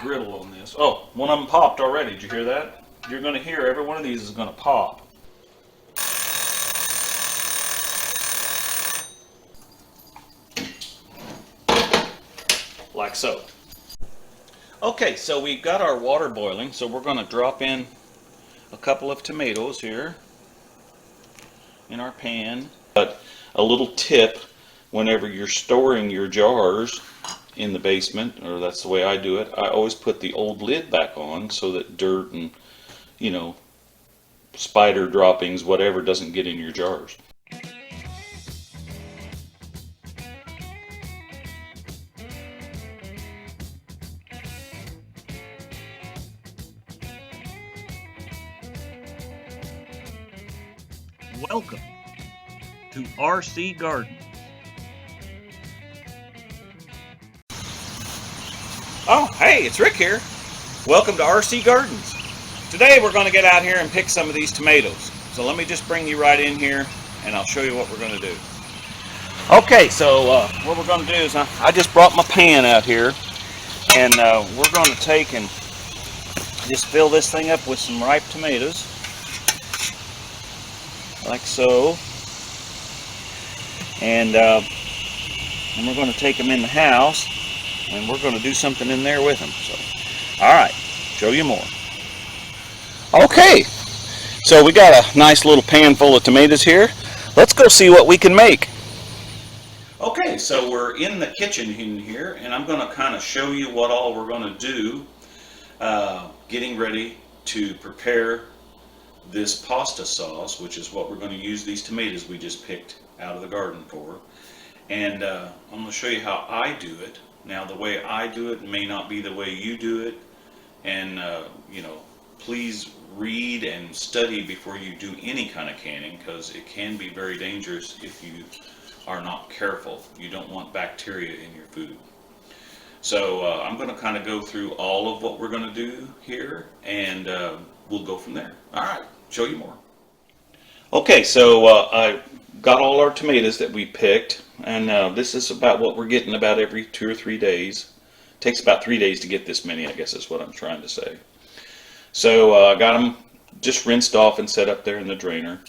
griddle on this. Oh, one of them popped already. Did you hear that? You're going to hear every one of these is going to pop. Like so. Okay, so we've got our water boiling, so we're going to drop in a couple of tomatoes here in our pan. But a little tip, whenever you're storing your jars in the basement, or that's the way I do it, I always put the old lid back on so that dirt and, you know, spider droppings, whatever, doesn't get in your jars. Welcome to RC Gardens. Oh, hey, it's Rick here. Welcome to RC Gardens. Today we're going to get out here and pick some of these tomatoes. So let me just bring you right in here and I'll show you what we're going to do. Okay, so what we're going to do is I just brought my pan out here, and we're going to take and just fill this thing up with some ripe tomatoes. Like so. And we're going to take them in the house and we're going to do something in there with them. So, alright, show you more. Okay, so we got a nice little pan full of tomatoes here. Let's go see what we can make. Okay, so we're in the kitchen in here, and I'm going to kind of show you what all we're going to do getting ready to prepare this pasta sauce, which is what we're going to use these tomatoes we just picked out of the garden for. And I'm going to show you how I do it. Now, the way I do it may not be the way you do it, and you know, please read and study before you do any kind of canning, because it can be very dangerous if you are not careful. You don't want bacteria in your food. So I'm going to kind of go through all of what we're going to do here, and we'll go from there. Alright, show you more. Okay, so I got all our tomatoes that we picked, and this is about what we're getting about every 2 or 3 days. It takes about 3 days to get this many, I guess is what I'm trying to say. So I got them just rinsed off and set up there in the drainer.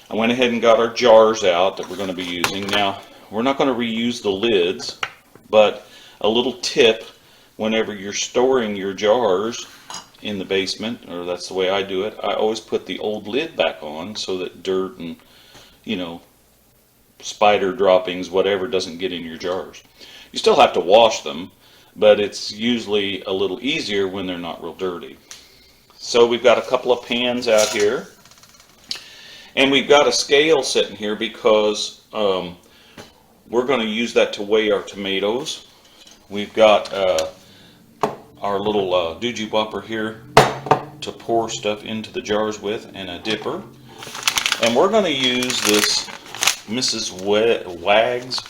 I went ahead and got our jars out that we're going to be using. Now, we're not going to reuse the lids, but a little tip, whenever you're storing your jars in the basement, or that's the way I do it, I always put the old lid back on so that dirt and, you know, spider droppings, whatever, doesn't get in your jars. You still have to wash them, but it's usually a little easier when they're not real dirty. So we've got a couple of pans out here, and we've got a scale sitting here because we're going to use that to weigh our tomatoes. We've got our little doogie whopper here to pour stuff into the jars with, and a dipper. And we're going to use this Mrs. Wag's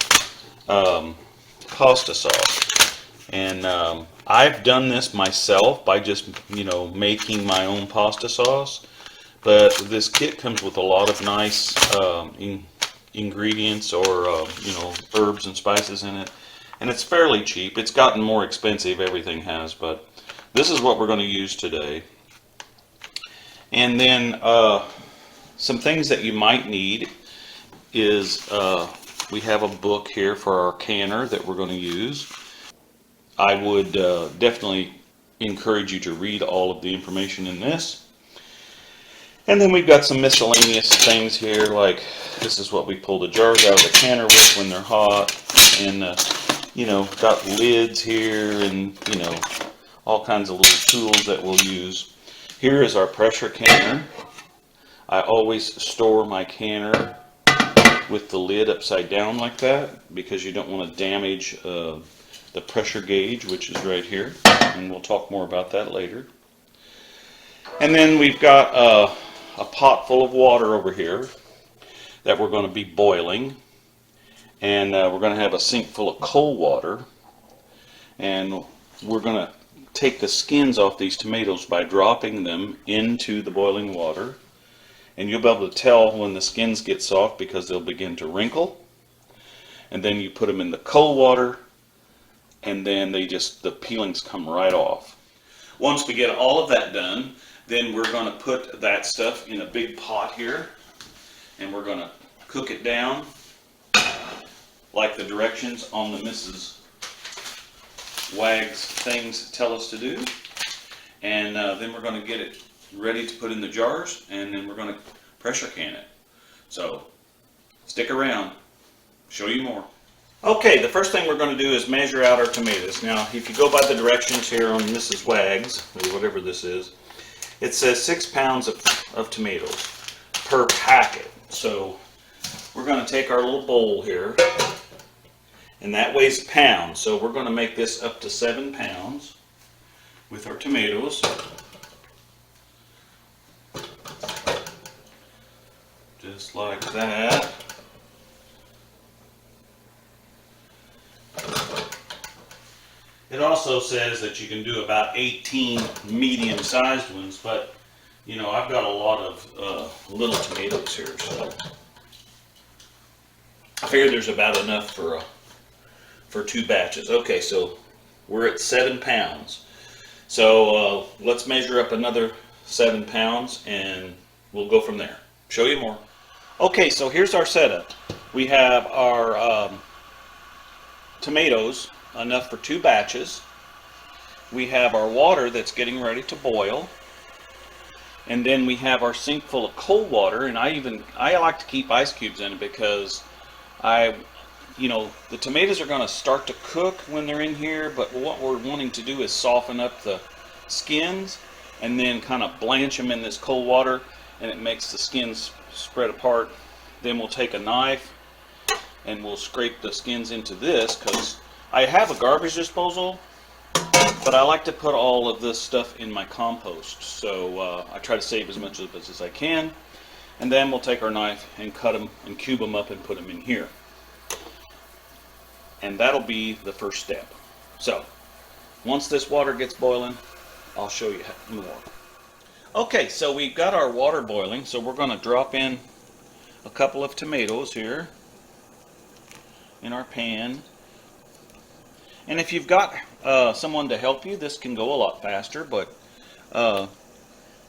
pasta sauce. And I've done this myself by just, you know, making my own pasta sauce. But this kit comes with a lot of nice ingredients, or you know, herbs and spices in it, and it's fairly cheap. It's gotten more expensive, everything has, but this is what we're going to use today. And then some things that you might need is we have a book here for our canner that we're going to use. I would definitely encourage you to read all of the information in this. And then we've got some miscellaneous things here, like this is what we pull the jars out of the canner with when they're hot, and you know, got lids here, and you know, all kinds of little tools that we'll use. Here is our pressure canner. I always store my canner with the lid upside down like that, because you don't want to damage the pressure gauge, which is right here, and we'll talk more about that later. And then we've got a pot full of water over here that we're going to be boiling, and we're going to have a sink full of cold water, and we're going to take the skins off these tomatoes by dropping them into the boiling water, and you'll be able to tell when the skins get soft because they'll begin to wrinkle. And then you put them in the cold water, and then the peelings come right off. Once we get all of that done, then we're going to put that stuff in a big pot here, and we're going to cook it down like the directions on the Mrs. Wag's things tell us to do. And then we're going to get it ready to put in the jars, and then we're going to pressure can it. So stick around, show you more. Okay, the first thing we're going to do is measure out our tomatoes. Now, if you go by the directions here on Mrs. Wag's, or whatever this is, it says 6 pounds of tomatoes per packet. So we're going to take our little bowl here, and that weighs a pound. So we're going to make this up to 7 pounds with our tomatoes. Just like that. It also says that you can do about 18 medium-sized ones, but you know, I've got a lot of little tomatoes here, so I figure there's about enough for 2 batches. Okay, so we're at 7 pounds. So let's measure up another 7 pounds, and we'll go from there. Show you more. Okay, so here's our setup. We have our tomatoes, enough for 2 batches. We have our water that's getting ready to boil, and then we have our sink full of cold water. And I like to keep ice cubes in it because you know, the tomatoes are going to start to cook when they're in here, but what we're wanting to do is soften up the skins and then kind of blanch them in this cold water, and it makes the skins spread apart. Then we'll take a knife and we'll scrape the skins into this, because I have a garbage disposal, but I like to put all of this stuff in my compost. So I try to save as much of it as I can. And then we'll take our knife and cut them and cube them up and put them in here. And that'll be the first step. So once this water gets boiling, I'll show you more. Okay, so we've got our water boiling, so we're going to drop in a couple of tomatoes here in our pan. And if you've got someone to help you, this can go a lot faster, but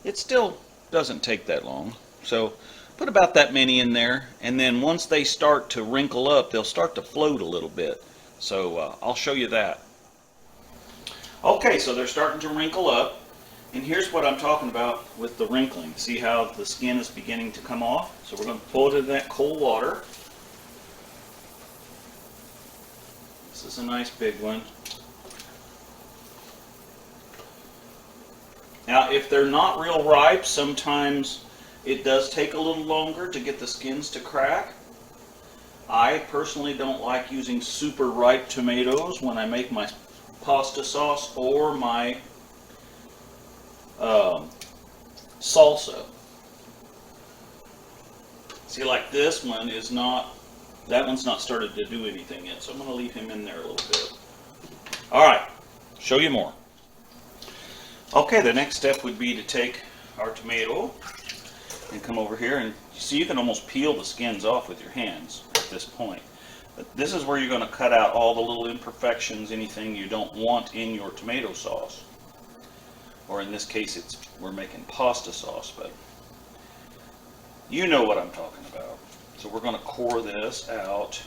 it still doesn't take that long. So put about that many in there, and then once they start to wrinkle up, they'll start to float a little bit. So I'll show you that. Okay, so they're starting to wrinkle up, and here's what I'm talking about with the wrinkling. See how the skin is beginning to come off? So we're going to pull it in that cold water. This is a nice big one. Now, if they're not real ripe, sometimes it does take a little longer to get the skins to crack. I personally don't like using super ripe tomatoes when I make my pasta sauce or my salsa. See, like this one is not, that one's not started to do anything yet, so I'm going to leave him in there a little bit. Alright, show you more. Okay, the next step would be to take our tomato and come over here, and you see you can almost peel the skins off with your hands at this point. But this is where you're going to cut out all the little imperfections, anything you don't want in your tomato sauce. Or in this case, we're making pasta sauce, but you know what I'm talking about. So we're going to core this out.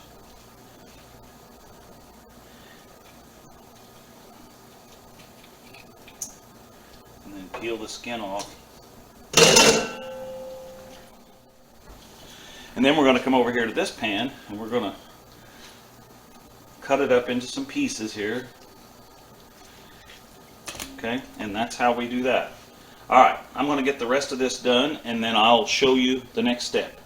And then peel the skin off. And then we're going to come over here to this pan, and we're going to cut it up into some pieces here. Okay, and that's how we do that. Alright, I'm going to get the rest of this done, and then I'll show you the next step.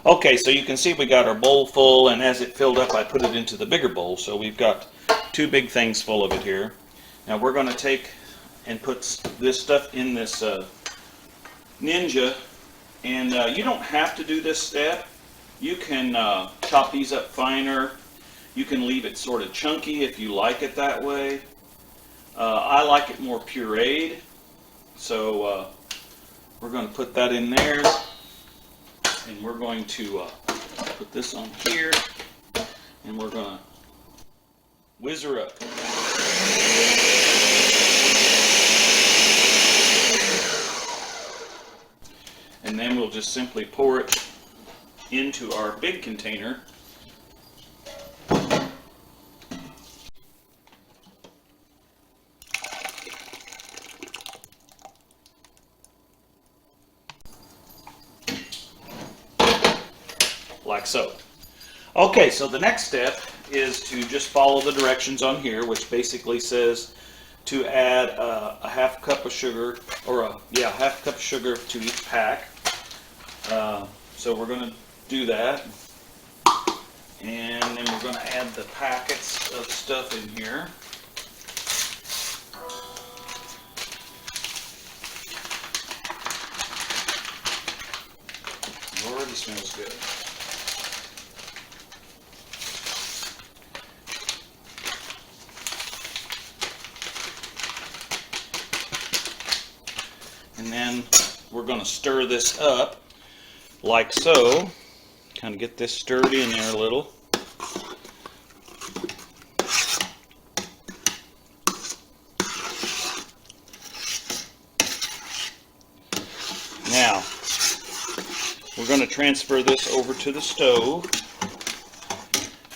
Okay, so you can see we got our bowl full, and as it filled up I put it into the bigger bowl, so we've got 2 big things full of it here. Now we're going to take and put this stuff in this Ninja, and you don't have to do this step. You can chop these up finer. You can leave it sort of chunky if you like it that way. I like it more pureed, so we're going to put that in there, and we're going to put this on here, and we're going to whiz her up. just simply pour it into our big container. Like so. Okay, so the next step is to just follow the directions on here, which basically says to add a half cup of sugar, or half cup of sugar to each pack. So we're going to do that, and then we're going to add the packets of stuff in here. It already smells good. And then we're going to stir this up like so. Kind of get this stirred in there a little. Now, we're going to transfer this over to the stove,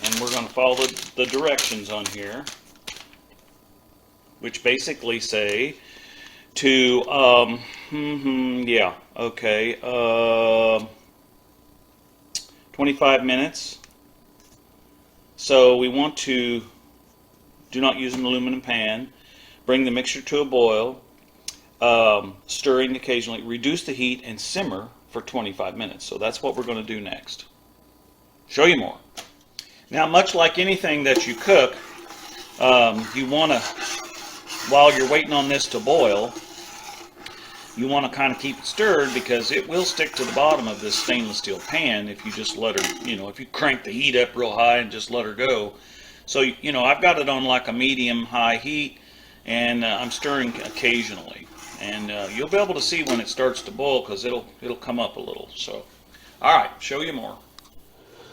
and we're going to follow the directions on here, which basically say to 25 minutes. So we want to do not use an aluminum pan. Bring the mixture to a boil, stirring occasionally. Reduce the heat and simmer for 25 minutes. So that's what we're going to do next. Show you more. Now, much like anything that you cook, you want to, while you're waiting on this to boil, you want to kind of keep it stirred, because it will stick to the bottom of this stainless steel pan if you just let her, if you crank the heat up real high and just let her go. So, I've got it on like a medium-high heat, and I'm stirring occasionally. And you'll be able to see when it starts to boil, because it'll come up a little. So, all right, show you more.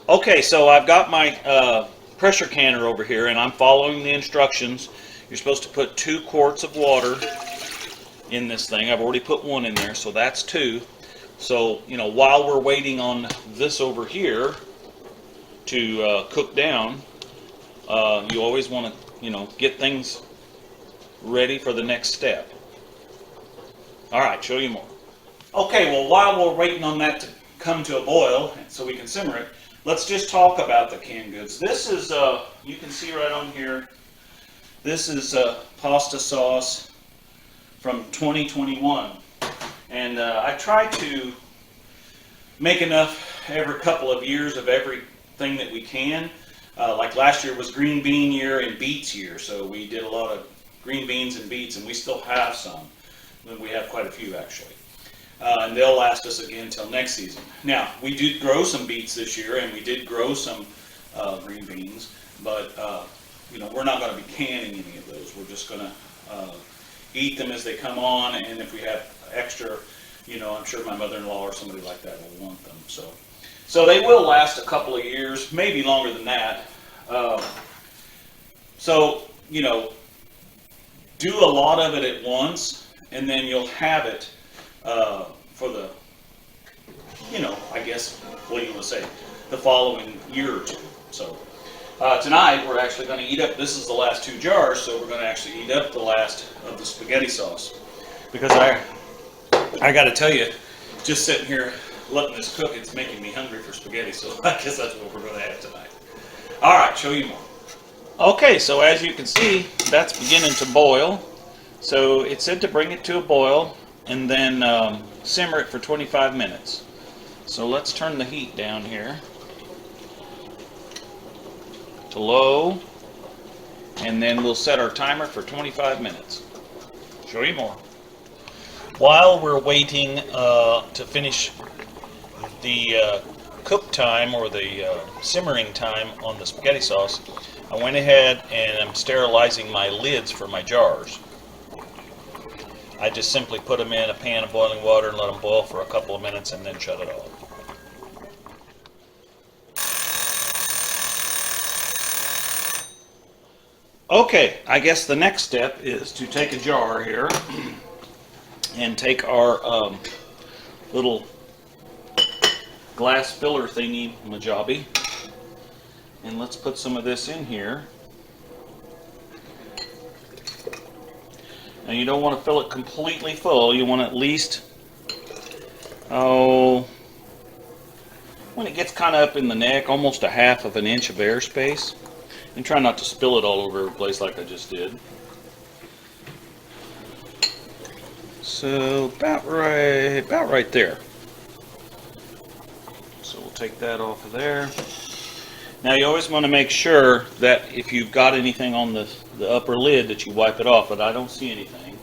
Okay, so I've got my pressure canner over here, and I'm following the instructions. You're supposed to put 2 quarts of water in this thing. I've already put 1 in there, so that's 2. So, while we're waiting on this over here to cook down, you always want to, get things ready for the next step. All right, show you more. Okay, well, while we're waiting on that to come to a boil so we can simmer it, let's just talk about the canned goods. This is, you can see right on here, this is pasta sauce from 2021, and I try to make enough every couple of years of everything that we can. Like last year was green bean year and beets year, so we did a lot of green beans and beets, and we still have some. We have quite a few actually, and they'll last us again until next season. Now, we did grow some beets this year, and we did grow some green beans, but we're not going to be canning any of those. We're just going to eat them as they come on, and if we have extra, I'm sure my mother-in-law or somebody like that will want them. So they will last a couple of years, maybe longer than that. Do a lot of it at once, and then you'll have it for the, I guess, what do you want to say, the following year or two. So tonight we're actually going to eat up, this is the last 2 jars, so we're going to actually eat up the last of the spaghetti sauce. Because I got to tell you, just sitting here letting this cook, it's making me hungry for spaghetti, so I guess that's what we're going to have tonight. All right, show you more. Okay, so as you can see, that's beginning to boil. So it said to bring it to a boil and then simmer it for 25 minutes. So let's turn the heat down here to low, and then we'll set our timer for 25 minutes. Show you more. While we're waiting to finish the cook time, or the simmering time on the spaghetti sauce, I went ahead and I'm sterilizing my lids for my jars. I just simply put them in a pan of boiling water and let them boil for a couple of minutes and then shut it off. Okay, I guess the next step is to take a jar here and take our little glass filler thingy majobby. And let's put some of this in here. Now you don't want to fill it completely full. You want at least, when it gets kind of up in the neck, almost a half of an inch of airspace. And try not to spill it all over the place like I just did. So about right there. So we'll take that off of there. Now you always want to make sure that if you've got anything on the upper lid that you wipe it off, but I don't see anything.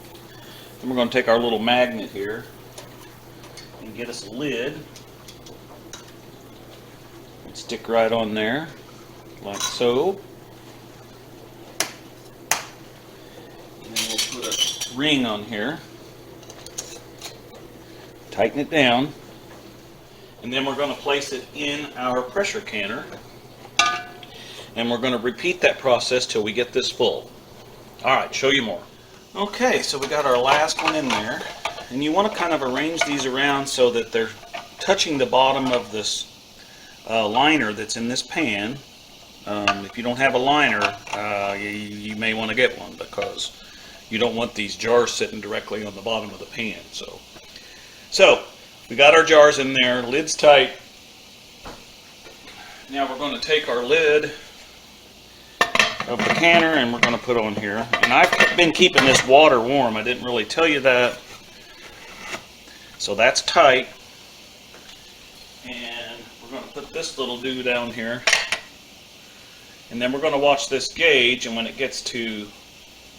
Then we're going to take our little magnet here and get us a lid. And stick right on there, like so. And then we'll put a ring on here. Tighten it down. And then we're going to place it in our pressure canner. And we're going to repeat that process till we get this full. Alright, show you more. Okay, so we got our last one in there. And you want to kind of arrange these around so that they're touching the bottom of this liner that's in this pan. If you don't have a liner, you may want to get one, because you don't want these jars sitting directly on the bottom of the pan. So we got our jars in there, lid's tight. Now we're going to take our lid of the canner and we're going to put on here. And I've been keeping this water warm. I didn't really tell you that. So that's tight. And we're going to put this little dude down here. And then we're going to watch this gauge, and when it gets to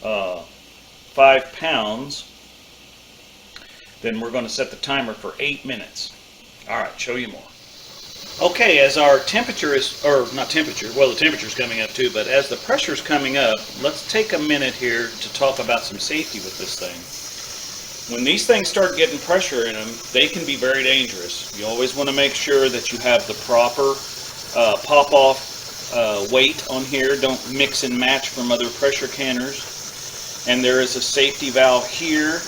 5 pounds, then we're going to set the timer for 8 minutes. Alright, show you more. Okay, as our temperature is, or not temperature, well, the temperature's coming up too, but as the pressure's coming up, let's take a minute here to talk about some safety with this thing. When these things start getting pressure in them, they can be very dangerous. You always want to make sure that you have the proper pop-off weight on here. Don't mix and match from other pressure canners. And there is a safety valve here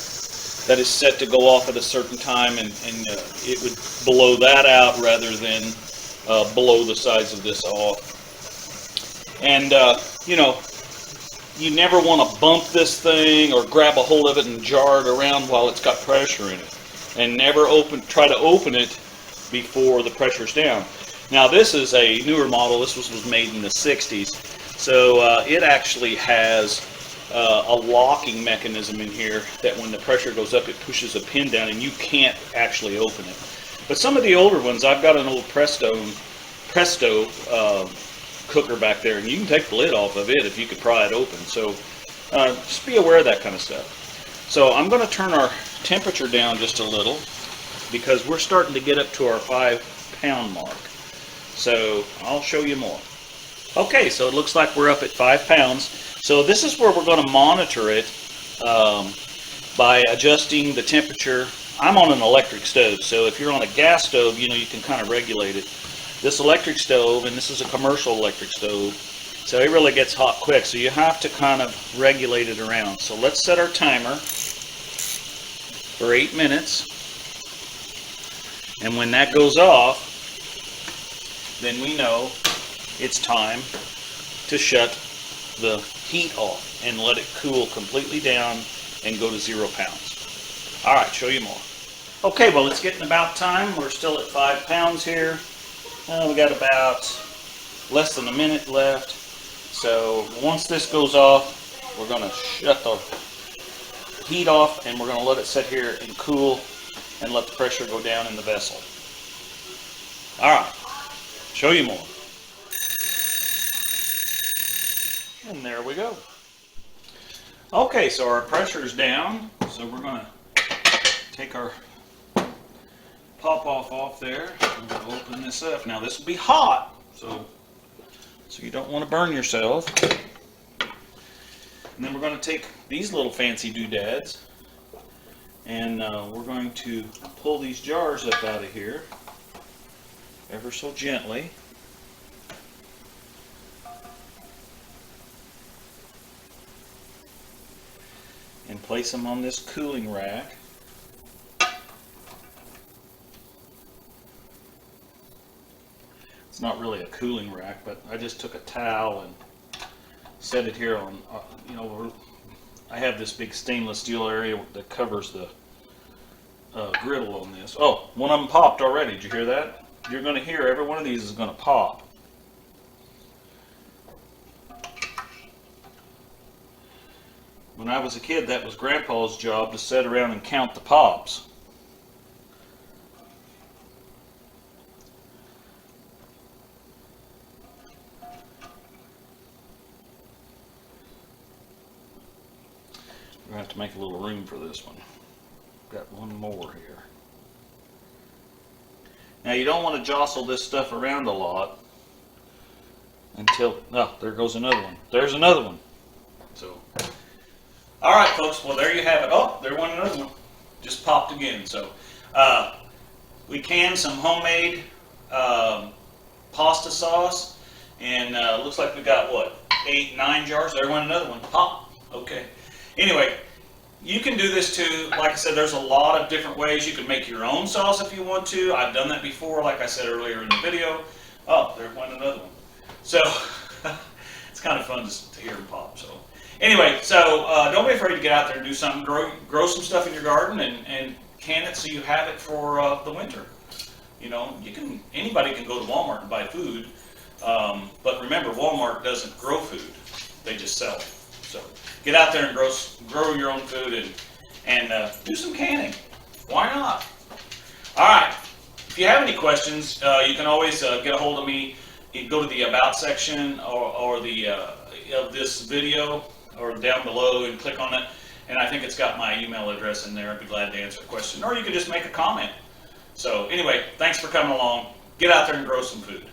that is set to go off at a certain time, and it would blow that out rather than blow the size of this off. And you know, you never want to bump this thing or grab a hold of it and jar it around while it's got pressure in it. And never try to open it before the pressure's down. Now this is a newer model. This was made in the 60s. So it actually has a locking mechanism in here that when the pressure goes up, it pushes a pin down and you can't actually open it. But some of the older ones, I've got an old Presto cooker back there, and you can take the lid off of it if you could pry it open. So just be aware of that kind of stuff. So I'm going to turn our temperature down just a little, because we're starting to get up to our 5 pound mark. So I'll show you more. Okay, so it looks like we're up at 5 pounds. So this is where we're going to monitor it by adjusting the temperature. I'm on an electric stove, so if you're on a gas stove, you know, you can kind of regulate it. This electric stove, and this is a commercial electric stove, so it really gets hot quick, so you have to kind of regulate it around. So let's set our timer for 8 minutes, and when that goes off, then we know it's time to shut the heat off and let it cool completely down and go to 0 pounds. Alright, show you more. Okay, well, it's getting about time. We're still at 5 pounds here. We got about less than a minute left. So once this goes off, we're going to shut the heat off and we're going to let it sit here and cool and let the pressure go down in the vessel. Alright, show you more. And there we go. Okay, so our pressure's down, so we're going to take our pop-off off there. I'm going to open this up. Now this will be hot, so you don't want to burn yourself. And then we're going to take these little fancy doodads, and we're going to pull these jars up out of here ever so gently. And place them on this cooling rack. It's not really a cooling rack, but I just took a towel and set it here on, you know, I have this big stainless steel area that covers the griddle on this. Oh, one of them popped already. Did you hear that? You're going to hear every one of these is going to pop. When I was a kid, that was Grandpa's job, to sit around and count the pops. We're going to have to make a little room for this one. Got one more here. Now you don't want to jostle this stuff around a lot until, oh, there goes another one. There's another one. So, all right, folks. Well, there you have it. Oh, there went another one. Just popped again. So, we canned some homemade pasta sauce, and looks like we got what, 8, 9 jars. There went another one. Pop. Okay. Anyway, you can do this too. Like I said, there's a lot of different ways. You can make your own sauce if you want to. I've done that before, like I said earlier in the video. Oh, there went another one. So it's kind of fun to hear them pop. So anyway, so don't be afraid to get out there and do something. Grow some stuff in your garden and can it so you have it for the winter. You know, anybody can go to Walmart and buy food, but remember, Walmart doesn't grow food; they just sell it. So get out there and grow your own food and do some canning. Why not? All right. If you have any questions, you can always get a hold of me. You can go to the About section or the of this video or down below and click on it. And I think it's got my email address in there. I'd be glad to answer a question. Or you can just make a comment. So anyway, thanks for coming along. Get out there and grow some food.